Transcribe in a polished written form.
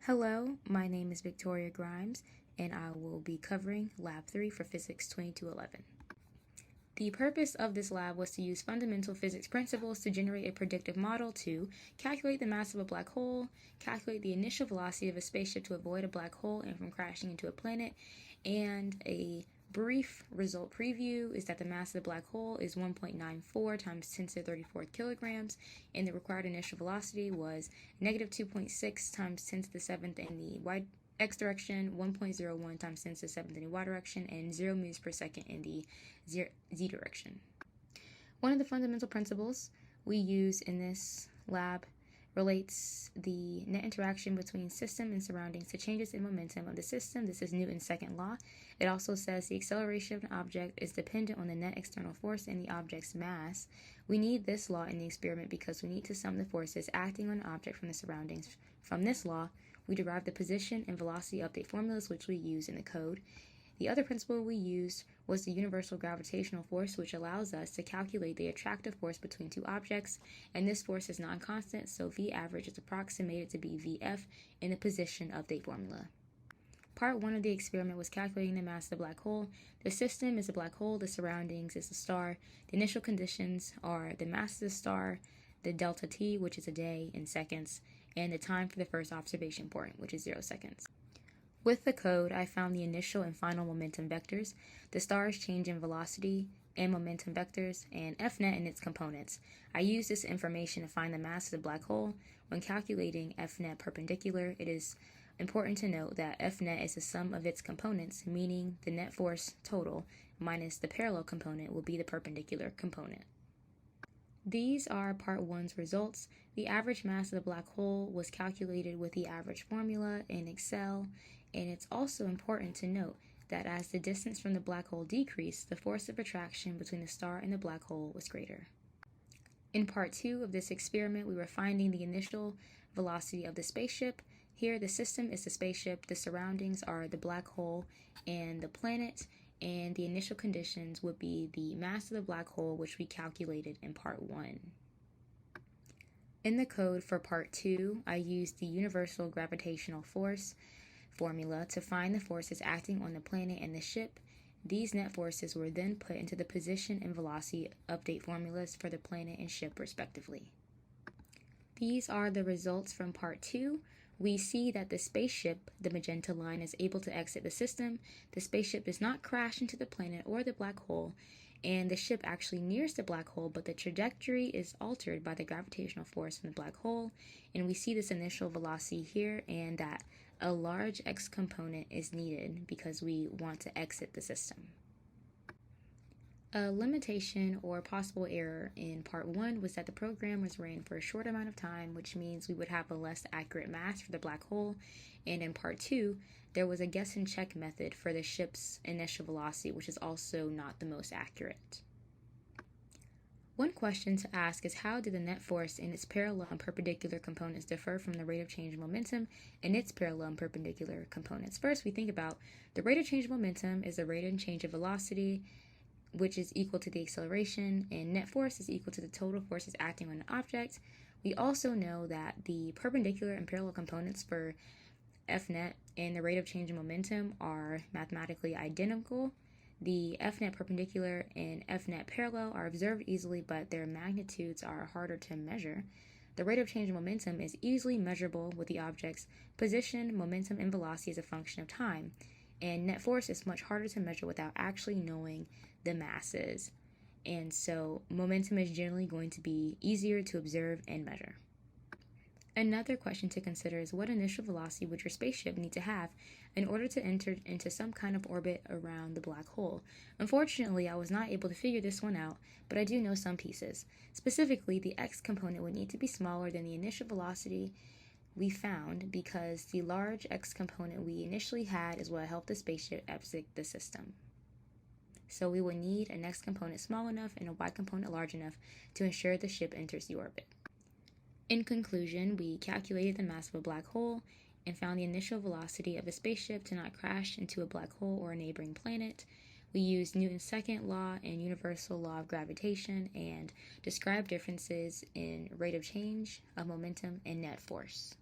Hello, my name is Victoria Grimes, and I will be covering Lab 3 for Physics 2211. The purpose of this lab was to use fundamental physics principles to generate a predictive model to calculate the mass of a black hole, calculate the initial velocity of a spaceship to avoid a black hole and from crashing into a planet, and a brief result preview is that the mass of the black hole is 1.94 times 10 to the 34th kilograms, and the required initial velocity was negative 2.6 times 10 to the 7th in the x direction, 1.01 times 10 to the 7th in the y direction, and 0 meters per second in the z direction. One of the fundamental principles we use in this lab relates the net interaction between system and surroundings to changes in momentum of the system. This is Newton's second law. It also says the acceleration of an object is dependent on the net external force and the object's mass. We need this law in the experiment because we need to sum the forces acting on an object from the surroundings. From this law, we derive the position and velocity update formulas, which we use in the code. The other principle we used was the universal gravitational force, which allows us to calculate the attractive force between two objects, and this force is non-constant, so V average is approximated to be VF in the position update formula. Part 1 of the experiment was calculating the mass of the black hole. The system is a black hole, the surroundings is a star. The initial conditions are the mass of the star, the delta T, which is a day in seconds, and the time for the first observation point, which is 0 seconds. With the code, I found the initial and final momentum vectors, the star's change in velocity and momentum vectors, and Fnet and its components. I used this information to find the mass of the black hole. When calculating Fnet perpendicular, it is important to note that Fnet is the sum of its components, meaning the net force total minus the parallel component will be the perpendicular component. These are Part 1's results. The average mass of the black hole was calculated with the average formula in Excel, and it's also important to note that as the distance from the black hole decreased, the force of attraction between the star and the black hole was greater. In Part 2 of this experiment, we were finding the initial velocity of the spaceship. Here, the system is the spaceship, the surroundings are the black hole and the planet, and the initial conditions would be the mass of the black hole, which we calculated in Part 1. In the code for Part 2, I used the universal gravitational force formula to find the forces acting on the planet and the ship. These net forces were then put into the position and velocity update formulas for the planet and ship respectively. These are the results from Part 2. We see that the spaceship, the magenta line, is able to exit the system. The spaceship does not crash into the planet or the black hole, and the ship actually nears the black hole, but the trajectory is altered by the gravitational force from the black hole, and we see this initial velocity here, and that a large X component is needed because we want to exit the system. A limitation or possible error in Part 1 was that the program was ran for a short amount of time, which means we would have a less accurate mass for the black hole, and in Part 2, there was a guess and check method for the ship's initial velocity, which is also not the most accurate. One question to ask is, how did the net force and its parallel and perpendicular components differ from the rate of change of momentum and its parallel and perpendicular components? First, we think about the rate of change of momentum is the rate of change of velocity, which is equal to the acceleration, and net force is equal to the total forces acting on an object. We also know that the perpendicular and parallel components for Fnet and the rate of change of momentum are mathematically identical. The Fnet perpendicular and Fnet parallel are observed easily, but their magnitudes are harder to measure. The rate of change of momentum is easily measurable with the object's position, momentum, and velocity as a function of time, and net force is much harder to measure without actually knowing the masses, and so momentum is generally going to be easier to observe and measure. Another question to consider is, what initial velocity would your spaceship need to have in order to enter into some kind of orbit around the black hole? Unfortunately, I was not able to figure this one out, but I do know some pieces. Specifically, the X component would need to be smaller than the initial velocity we found, because the large X component we initially had is what helped the spaceship exit the system. So we would need an X component small enough and a Y component large enough to ensure the ship enters the orbit. In conclusion, we calculated the mass of a black hole and found the initial velocity of a spaceship to not crash into a black hole or a neighboring planet. We used Newton's second law and universal law of gravitation and described differences in rate of change of momentum and net force.